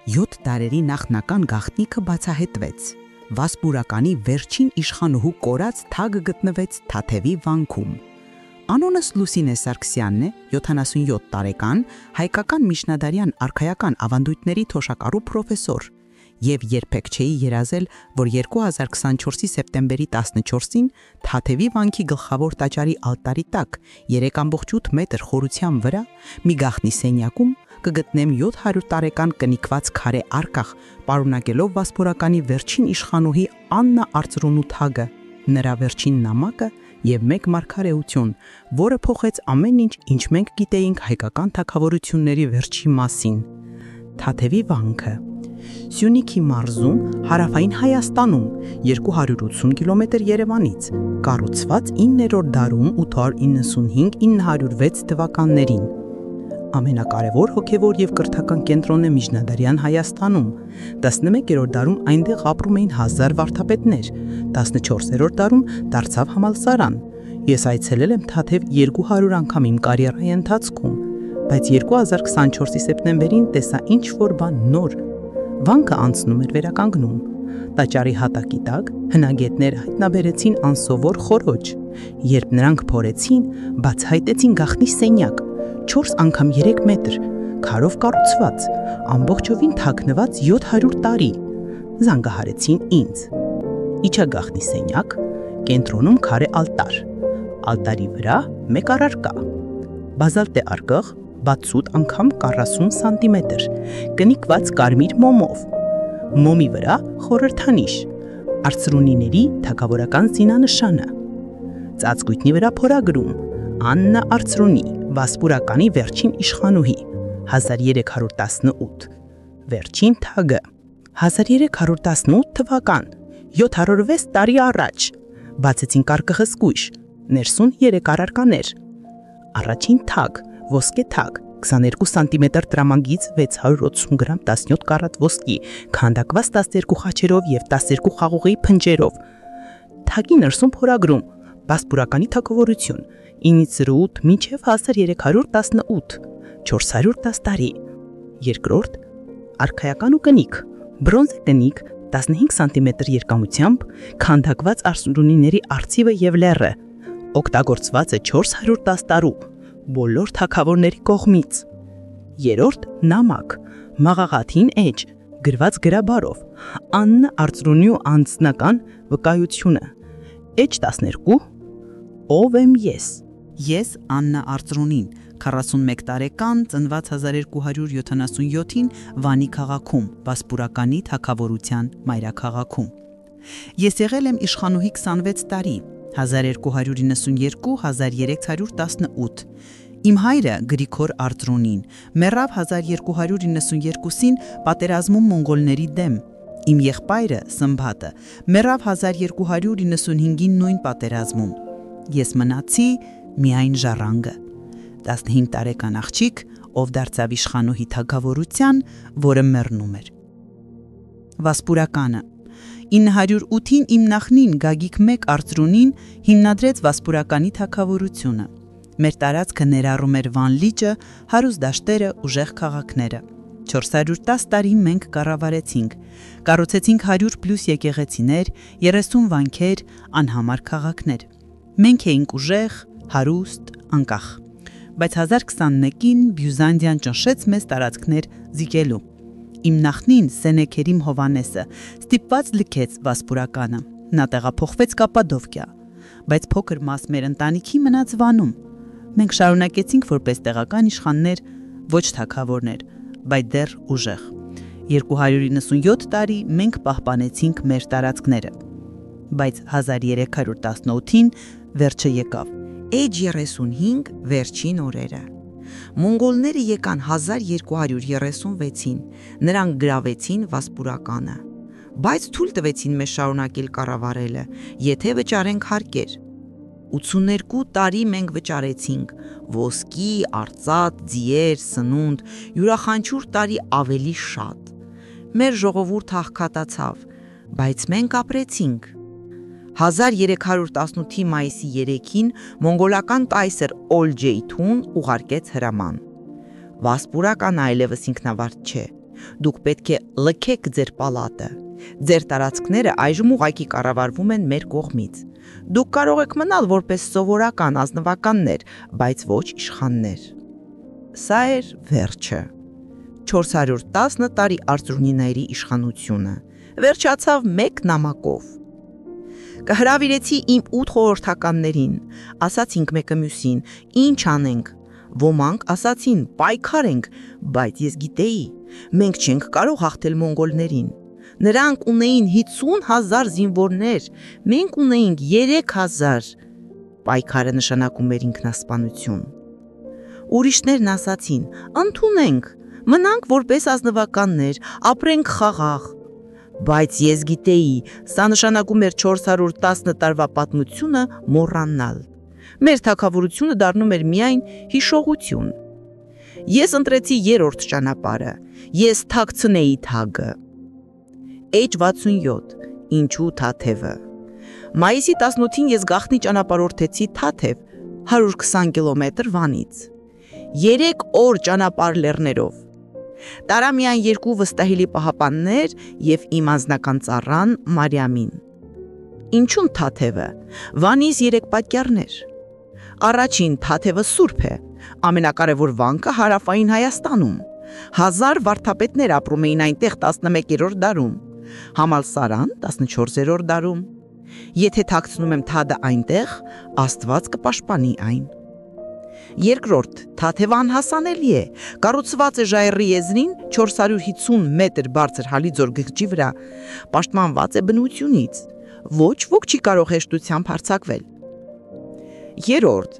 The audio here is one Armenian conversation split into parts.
7 տարերի նախնական գաղտնիքը բացահայտվեց։ Վասպուրականի վերջին իշխանուհու կորած թագը գտնվեց Թաթևի վանքում։ Անունս Լուսինե Սարգսյանն է, 77 տարեկան, հայկական միջնադարյան արքայական ավանդույթների թոշակառու պրոֆեսոր, եւ երբեք չէի երազել, որ 2024-ի սեպտեմբերի 14-ին Թաթևի վանքի գլխավոր տաճարի ալտարի տակ 3.8 մետր խորության վրա մի գաղտնի սենյակում կգտնեմ 700 տարեկան կնիկված քարե արկղ, պարունակելով Վասպուրականի վերջին իշխանուհի Աննա Արծրունու թագը, նրա վերջին նամակը եւ մեկ մարգարեություն, որը փոխեց ամեն ինչ, ինչ մենք գիտեինք հայկական թագավորությունների վերջի մասին։ Թաթևի վանքը Սյունիքի մարզում, հարավային Հայաստանում, 280 կիլոմետր Երևանից, կառուցված 9-րդ դարում 895-906 թվականներին։ Ամենակարևոր հոգևոր եւ կրթական կենտրոնն է միջնադարյան Հայաստանում։ 11-րդ դարում այնտեղ ապրում էին 1000 վարդապետներ, 14-րդ դարում դարձավ համալսարան։ Ես այցելել եմ Թաթև 200 անգամ իմ կարիերայի ընթացքում, բայց 2024-ի սեպտեմբերին տեսա ինչ-որ բան նոր։ Վանքը անցնում էր վերականգնում։ Տաճարի հատակի տակ հնագետները հայտնաբերեցին անսովոր խորոջ։ Երբ նրանք փորեցին, բացահայտեցին գաղտնի սենյակ, 4 անգամ 3 մետր, քարով կառուցված, ամբողջովին թաքնված 700 տարի։ Զանգահարեցին ինձ։ Իջա գաղտնի սենյակ, կենտրոնում քարե ալտար։ Ալտարի վրա մեկ առարկա։ Բազալտե արկղ, 60 անգամ 40 սանտիմետր, կնիկված կարմիր մոմով։ Մոմի վրա խորհրդանիշ, արծրունիների թագավորական զինանշանը։ Ծածկույթի վրա փորագրում Աննա Արծրունի, Վասպուրականի վերջին իշխանուհի, 1318, վերջին թագը, 1318 թվական, 706 տարի առաջ, բացեցին արկղը զգույշ, ներսուն 3 առարկաներ, առաջին թագ, ոսկե թագ, 22 սանտիմետր տրամագիծ 680 գրամ 17 կարատ ոսկի, քանդակված 12 խաչերով եւ 12 խաղողի փնջերով, թագի ներսում փորագրում, Վասպուրականի թագավորություն, 908 մինչև 1318, 410 տարի, երկրորդ, արքայական ու կնիկ, բրոնզե կնիկ, 15 սանտիմետր երկամությամբ, քանդակված արծրունիների արծիվը եւ լեռը, օգտագործված է 410 տարու, բոլոր թագավորների կողմից, երրորդ, նամակ, մաղաղաթին էջ, գրված գրաբարով, Աննա Արծրունու անձնական վկայությունը, էջ 12, ով եմ ես Աննա Արծրունին, 41 տարեկան, ծնված 1277-ին Վանի քաղաքում, Վասպուրականի թագավորության մայրաքաղաքում։ Ես եղել եմ իշխանուհի 26 տարի, 1292-1318։ Իմ հայրը Գրիգոր Արծրունին մեռավ 1292-ին պատերազմում մոնղոլների դեմ։ Իմ եղբայրը Սմբատը մեռավ 1295-ին նույն պատերազմում։ Ես մնացի միայն ժառանգը, 15 տարեկան աղջիկ, ով դարձավ իշխանուհի թագավորության, որը մեռնում էր։ Վասպուրականը 908-ին իմ նախնին Գագիկ 1 Արծրունին հիմնադրեց Վասպուրականի թագավորությունը։ Մեր տարածքը ներառում էր Վան լիճը, հարուստ դաշտերը, ուժեղ քաղաքները։ 410 տարի մենք կառավարեցինք, կառուցեցինք 100+ եկեղեցիներ, 30 վանքեր, անհամար քաղաքներ։ Մենք էինք ուժեղ, հարուստ, անկախ, բայց 1021-ին Բյուզանդիան ճնշեց մեզ տարածքներ զիգելու։ Իմ նախնին Սենեքերիմ Հովանեսը ստիպված լքեց Վասպուրականը, նա տեղափոխվեց Կապադովկիա, բայց փոքր մաս մեր ընտանիքի մնաց Վանում։ Մենք շարունակեցինք որպես տեղական իշխաններ, ոչ թագավորներ, բայց դեռ ուժեղ։ 297 տարի մենք պահպանեցինք մեր տարածքները, բայց 1318-ին վերջը եկավ։ Էջ 35 վերջին օրերը։ Մոնղոլները եկան 1236-ին, նրանք գրավեցին Վասպուրականը, բայց թույլ տվեցին մեզ շարունակել կառավարելը, եթե վճարենք հարկեր։ 82 տարի մենք վճարեցինք ոսկի, արծաթ, ձիեր, սնունդ, յուրաքանչյուր տարի ավելի շատ։ Մեր ժողովուրդը աղքատացավ, բայց մենք ապրեցինք։ 1318-ի մայիսի 3-ին մոնղոլական կայսր Օլջեյթուն ուղարկեց հրաման։ Վասպուրականը այլևս ինքնավարտ չէ, Դուք պետք է լքեք ձեր պալատը։ Ձեր տարածքները այժմ ուղղակի կառավարվում են մեր կողմից։ Դուք կարող եք մնալ որպես սովորական ազնվականներ, բայց ոչ իշխաններ։ Սա էր վերջը։ 410 տարի արծրունիների իշխանությունը վերջացավ մեկ նամակով։ Կհրավիրեցի իմ 8 խորհրդականներին, ասացինք մեկը մյուսին, ինչ անենք։ Ոմանք ասացին, պայքարենք, բայց ես գիտեի, մենք չենք կարող հաղթել մոնգոլներին։ Նրանք ունեին 50,000 զինվորներ, մենք ունեինք 3,000։ Պայքարը նշանակում էր ինքնասպանություն։ Ուրիշներն ասացին, ընդունենք, մնանք որպես ազնվականներ, ապրենք խաղաղ։ Բայց ես գիտեի, սա նշանակում էր 410 տարվա պատմությունը մոռանալ։ Մեր թագավորությունը դառնում էր միայն հիշողություն։ Ես ընտրեցի 3-րդ ճանապարհը, ես թաքցնեի թագը։ H67, ինչու Թաթևը։ Մայիսի 18-ին ես գաղտնի ճանապարհորդեցի Թաթև, 120 կիլոմետր Վանից։ 3 օր ճանապարհ լեռներով։ Տարա միայն 2 վստահելի պահապաններ և իմ անձնական ծառան Մարիամին։ Ինչու՞ն Թաթևը։ Վանից 3 պատճառներ։ Առաջին, Թաթևը սուրբ է, ամենակարևոր վանքը հարավային Հայաստանում։ 1000 վարդապետներ ապրում էին այնտեղ 11-րդ դարում, Համալսարան 14-րդ դարում։ Եթե թաքցնում եմ թադը այնտեղ, Աստված կպաշտպանի այն։ Երկրորդ, Թաթևը անհասանելի է, կառուցված է ժայռի եզրին 450 մետր բարձր հալիձոր գղջի վրա, պաշտպանված է բնությունից, ոչ ոք չի կարող հեշտությամբ հարձակվել։ Երրորդ,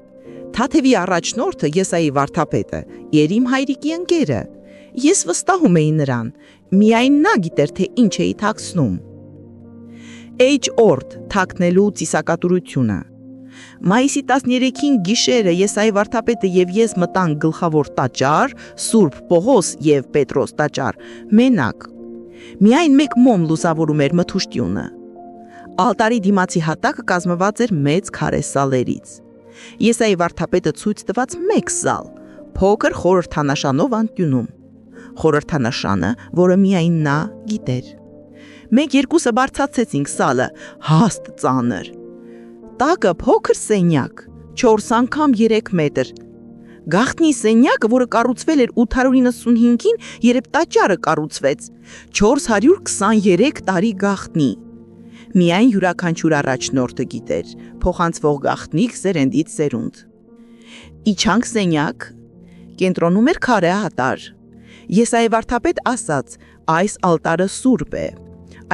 Թաթևի առաջնորդը Եսայի վարդապետը էր իմ հայրիկի ընկերը, ես վստահում էի նրան, միայն նա գիտեր, թե ինչ էի թաքցնում։ H-օրդ, թաքնելու ծիսակատուրությունը։ Մայիսի 13-ին գիշերը Եսայի վարդապետը և ես մտանք գլխավոր տաճար, Սուրբ Պողոս և Պետրոս տաճար, մենակ։ Միայն մեկ մոմ լուսավորում էր մթուշտյունը։ Ալտարի դիմացի հատակը կազմված էր մեծ քարե սալերից։ Եսայի վարդապետը ցույց տված մեկ սալ, փոքր խորհրդանշանով անկյունում։ Խորհրդանշանը, որը միայն նա գիտեր։ Մենք երկուսը բարձրացեցինք սալը, հաստ ծանր։ Տակը փոքր սենյակ, 4 անգամ 3 մետր։ Գաղտնի սենյակը, որը կառուցվել էր 895-ին, երբ տաճարը կառուցվեց, 423 տարի գաղտնի։ Միայն յուրաքանչյուր առաջնորդը գիտեր, փոխանցվող գաղտնիք սերնդից սերունդ։ Իջանք սենյակ, կենտրոնում էր քարե հատար։ Եսայի վարդապետ ասաց, այս ալտարը սուրբ է։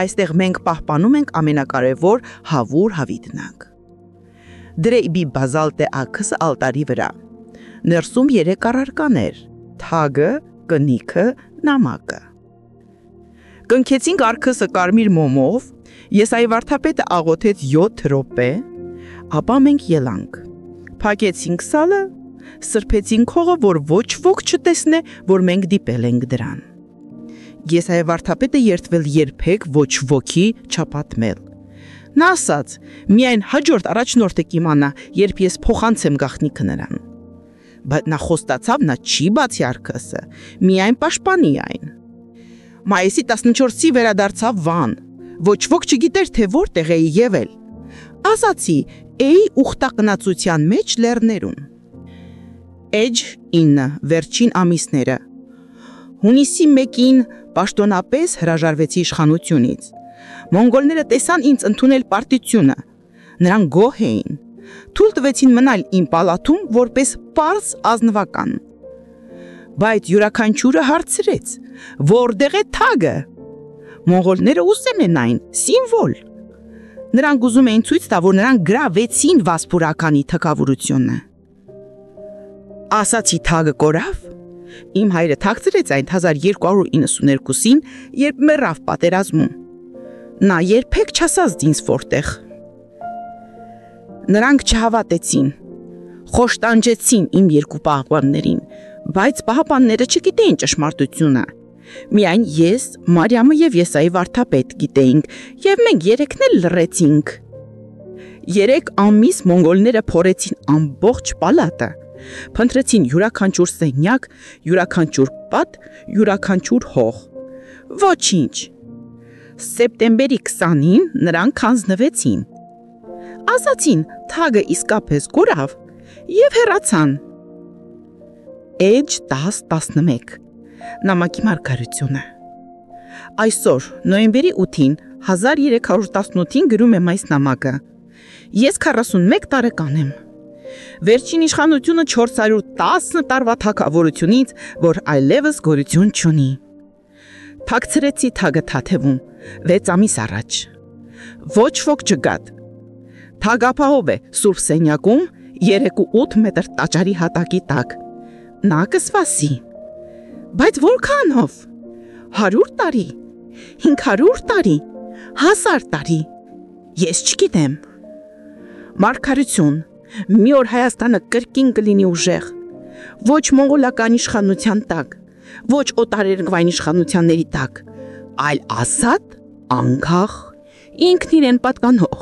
Այստեղ մենք պահպանում ենք ամենակարևոր հավուր հավիտնակ։ Դրեյբի բազալտե աքսը ալտարի վրա։ Ներսում 3 առարկաներ՝ թագը, կնիքը, նամակը։ Կնքեցինք արքսը կարմիր մոմով, Եսայի վարդապետը աղոթեց 7 րոպե, ապա մենք ելանք։ Փակեցինք սալը, սրբեցինք հողը, որ ոչ ոք չտեսնե, որ մենք դիպել ենք դրան։ Եսայի վարդապետը երդվել երբեք ոչ ոքի չապատմել։ Նա ասաց, միայն հաջորդ առաջնորդը կիմանա, երբ ես փոխանցեմ գաղտնիքը նրան։ Բայց նա խոստացավ, նա չի բացի արքսը, միայն պաշտպանի այն։ Մայիսի 14-ի վերադարձավ Վան, ոչ ոք չգիտեր, թե որտեղ էի եղել։ Ասացի, էի ուխտակնացության մեջ լեռներում։ H9 վերջին ամիսները։ Հունիսի 1-ին պաշտոնապես հրաժարվեցի իշխանությունից։ Մոնգոլները տեսան ինձ ընդունել պարտիությունը։ Նրանք գոհ էին։ Թույլ տվեցին մնալ իմ պալատում որպես պարզ ազնվական։ Բայց յուրաքանչյուրը հարցրեց, որտեղ է թագը։ Մոնղոլները ուզում են այն, սիմվոլ։ Նրանք ուզում էին ցույց տալ, որ նրանք գրավեցին Վասպուրականի թագավորությունը։ Ասացի թագը կորավ։ Իմ հայրը թաքցրեց այն 1292-ին, երբ մեռավ պատերազմում։ Նա երբեք չասաց ինձ որտեղ։ Նրանք չհավատեցին, խոշտանջեցին իմ 2 պահապաններին, բայց պահապանները չգիտեին ճշմարտությունը։ Միայն ես, Մարիամը և Եսայի վարդապետ գիտեինք, և մենք 3-ն էլ լռեցինք։ 3 ամիս մոնգոլները փորեցին ամբողջ պալատը, փնտրեցին յուրաքանչյուր սենյակ, յուրաքանչյուր պատ, յուրաքանչյուր հող։ Ոչինչ։ Սեպտեմբերի 20-ին նրանք հանձնվեցին։ Ասացին, թագը իսկապես կորավ եւ հեռացան։ Էջ 10-11 նամակի մարգարությունը։ Այսօր նոյեմբերի 8-ին 1318-ին գրում եմ այս նամակը։ Ես 41 տարեկան եմ։ Վերջին իշխանությունը 410 տարվա թագավորությունից, որ այլևս գոյություն չունի։ Թաքցրեցի թագը Թաթևում 6 ամիս առաջ։ Ոչ ոք չգաց։ Թագապահով է Սուրբ Սենյակում 3.8 մետր տաճարի հատակի տակ։ Նա կսպասի։ Բայց որքանով։ 100 տարի, 500 տարի, 1000 տարի։ Ես չգիտեմ։ Մարգարություն, մի օր Հայաստանը կրկին կլինի ուժեղ։ Ոչ մոնղոլական իշխանության տակ, ոչ օտարերկրային իշխանությունների տակ, այլ ազատ, անկախ, ինքն իրեն պատկանող։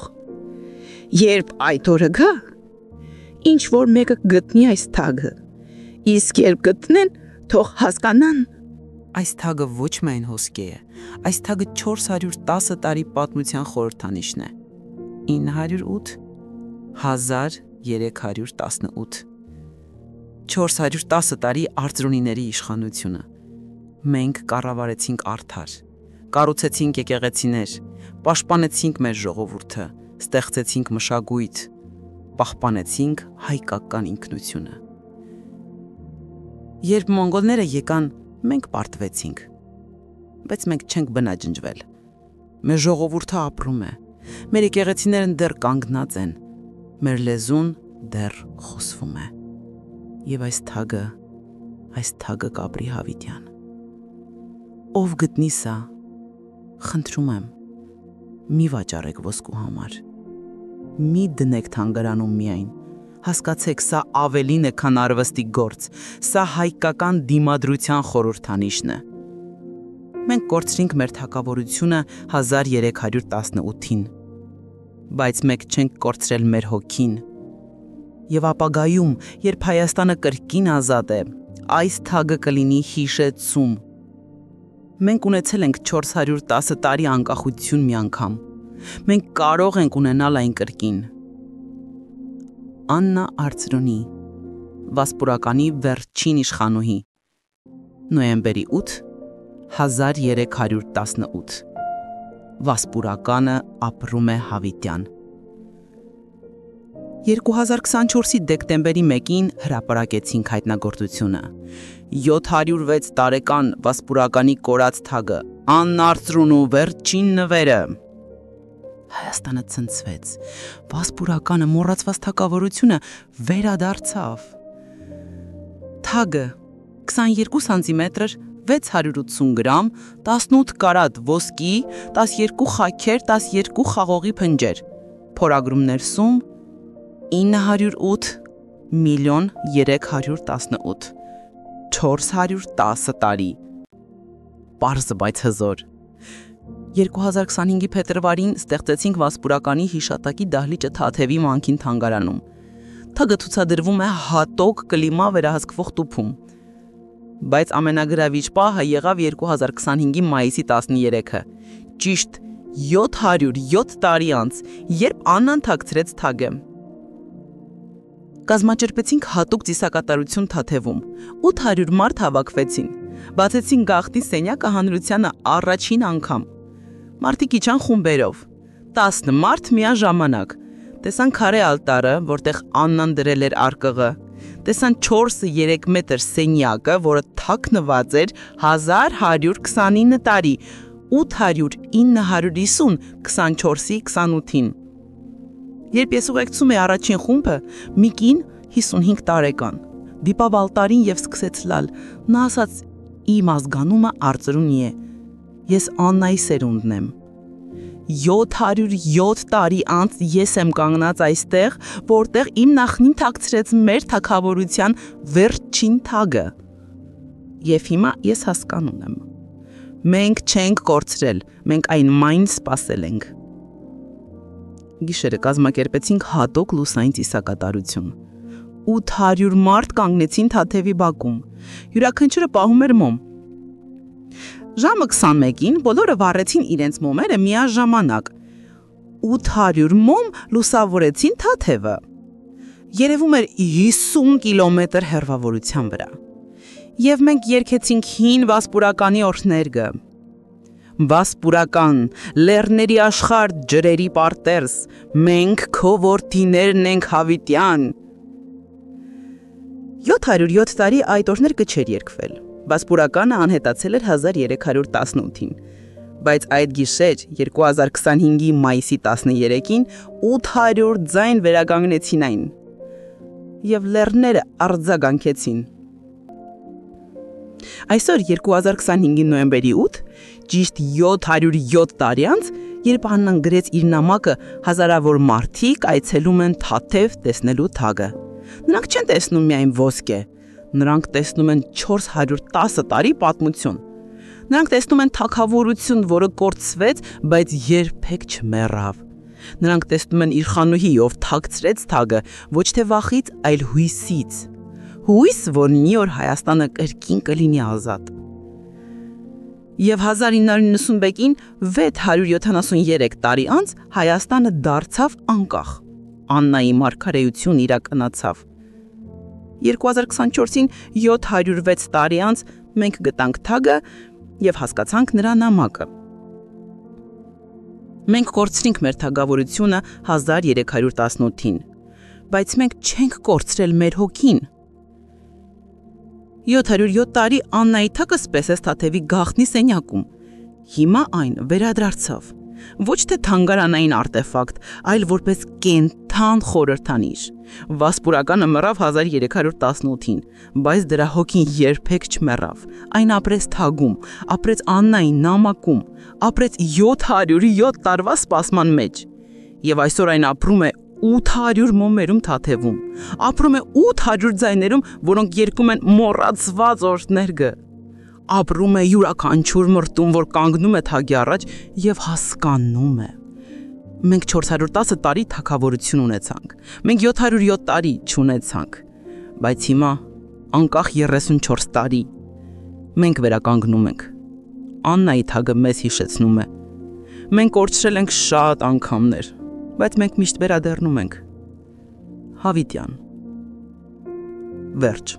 Երբ այդ օրը գա, ինչ որ մեկը գտնի այս թագը, իսկ երբ գտնեն, թող հասկանան։ Այս թագը ոչ միայն հոսքի է, այս թագը 410 տարի պատմության խորհրդանիշն է։ 908 1318 410 տարի արծրունիների իշխանությունը։ Մենք կառավարեցինք արդար, կառուցեցինք եկեղեցիներ, պաշտպանեցինք մեր ժողովուրդը, ստեղծեցինք մշակույթ, պահպանեցինք հայկական ինքնությունը։ Երբ մոնգոլները եկան, մենք պարտվեցինք, բայց մենք չենք բնաջնջվել։ Մեր ժողովուրդը ապրում է, մեր եկեղեցիներն դեռ կանգնած են, մեր լեզուն դեռ խոսվում է։ Եվ այս թագը կապրի հավիտյան։ Ով գտնի սա, խնդրում եմ, մի վաճառեք ոսկու համար, մի դնեք թանգարանում միայն, հասկացեք, սա ավելին է, քան արվեստի գործ, սա հայկական դիմադրության խորհրդանիշն է։ Մենք կորցրինք մեր թագավորությունը 1318-ին, բայց մենք չենք կորցրել մեր հոգին։ Եվ ապագայում, երբ Հայաստանը կրկին ազատ է, այս թագը կլինի հիշեցում։ Մենք ունեցել ենք 410 տարի անկախություն մի անգամ։ Մենք կարող ենք ունենալ այն կրկին։ Աննա Արծրունի, Վասպուրականի վերջին իշխանուհի, նոյեմբերի 8, 1318։ Վասպուրականը ապրում է հավիտյան։ 2024-ի դեկտեմբերի 1-ին հրապարակեցինք հայտնագործությունը։ 706 տարեկան Վասպուրականի կորած թագը, Աննա Արծրունու վերջին նվերը։ Հայաստանը ցնցվեց, Վասպուրականը մոռացված թագավորությունը վերադարձավ։ Թագը 22 սանտիմետր, 680 գրամ, 18 կարատ ոսկի, 12 խաքեր, 12 խաղողի փնջեր, փորագրումներ սում 908 միլիոն 318, 410 տարի, պարզ բայց հզոր։ 2025-ի փետրվարին ստեղծեցինք Վասպուրականի հիշատակի դահլիճը Թաթևի մանքին թանգարանում։ Թագը ցուցադրվում է հատոկ կլիմա վերահսկվող տուփում։ Բայց ամենագրավիչ պահը եղավ 2025-ի մայիսի 13-ը, ճիշտ 707 տարի անց, երբ Աննան թաքցրեց թագը։ Կազմաճրպեցինք հատուկ ծիսակատարություն Թաթևում, 800 մարդ հավաքվեցին, բացեցին գաղտնի սենյակը հանրությանը առաջին անգամ։ Մարդիկ իջան խումբերով, 10 մարդ միաժամանակ, տեսան քարե ալտարը, որտեղ Աննան դրել էր արկղը, տեսան 4-3 մետր սենյակը, որը թաքնված էր 1129 տարի, 800-950, 24-ի 28-ին։ Երբ ես ուղեկցում էի առաջին խումբը, մի կին 55 տարեկան, դիպավ ալտարին և սկսեց լալ, նա ասաց, իմ ազգանումը Արծրունի է, ես Աննայի սերունդն եմ։ 707 տարի անց ես եմ կանգնած այստեղ, որտեղ իմ նախնին թաքցրեց մեր թագավորության վերջին թագը։ Եվ հիմա ես հասկանում եմ։ Մենք չենք կորցրել, մենք այն մայն սպասել ենք։ Գիշերը կազմակերպեցինք հատոկ լուսային ծիսակատարություն։ 800 մարդ կանգնեցին Թաթևի բակում։ Յուրաքանչյուրը պահում էր մոմ։ Ժամը 21-ին բոլորը վառեցին իրենց մոմերը միաժամանակ։ 800 մոմ լուսավորեցին Թաթևը։ Երևում էր 50 կիլոմետր հեռավորության վրա։ Եվ մենք երգեցինք հին վասպուրականի օրհներգը։ Վասպուրական, լեռների աշխարհ, ջրերի պարտերս, մենք քո որդիներն ենք հավիտյան։ 707 տարի այդ օրհներգը չէր երգվել։ Վասպուրականը անհետացել էր 1318-ին, բայց այդ գիշեր 2025-ի մայիսի 13-ին 800 ձայն վերականգնեցին այն, և լեռները արձագանքեցին։ Այսօր 2025-ի նոյեմբերի 8, ճիշտ 707 տարի անց, երբ Աննան գրեց իր նամակը, հազարավոր մարդիկ այցելում են Թաթև տեսնելու թագը։ Նրանք չեն տեսնում միայն ոսկե, նրանք տեսնում են 410 տարի պատմություն։ Նրանք տեսնում են թագավորություն, որը կորցվեց, բայց երբեք չմեռավ։ Նրանք տեսնում են իր խանուհի, ով թաքցրեց թագը, ոչ թե վախից, այլ հույսից։ Հույս, որ մի օր Հայաստանը կրկին կլինի ազատ։ Եվ 1991-ին 673 տարի անց Հայաստանը դարձավ անկախ։ Աննայի մարգարեություն իրականացավ։ 2024-ին 706 տարի անց մենք գտանք թագը և հասկացանք նրա նամակը։ Մենք կորցրինք մեր թագավորությունը 1318-ին, բայց մենք չենք կորցրել մեր հոգին։ 707 տարի Աննայի թագը սպեսեց Թաթևի գաղտնի սենյակում։ Հիմա այն վերադարձավ, ոչ թե թանգարանային արտեֆակտ, այլ որպես կենդան խորհրդանիշ։ Վասպուրականը մեռավ 1318-ին, բայց դրա հոգին երբեք չմեռավ։ Այն ապրեց թագում, ապրեց Աննայի նամակում, ապրեց 707 տարվա սպասման մեջ։ Եվ այսօր այն ապրում է 800 մոմերում Թաթևում, ապրում է 800 ձայներում, որոնք երգում են մոռացված օրհներգը, ապրում է յուրաքանչյուր մրտում, որ կանգնում է թագի առաջ և հասկանում է։ Մենք 410 տարի թագավորություն ունեցանք, մենք 707 տարի չունեցանք, բայց հիմա անկախ 34 տարի մենք վերականգնում ենք։ Աննայի թագը մեզ հիշեցնում է։ Մենք կորցրել ենք շատ անգամներ, բայց մենք միշտ վերադառնում ենք։ Հավիտյան։ Վերջ։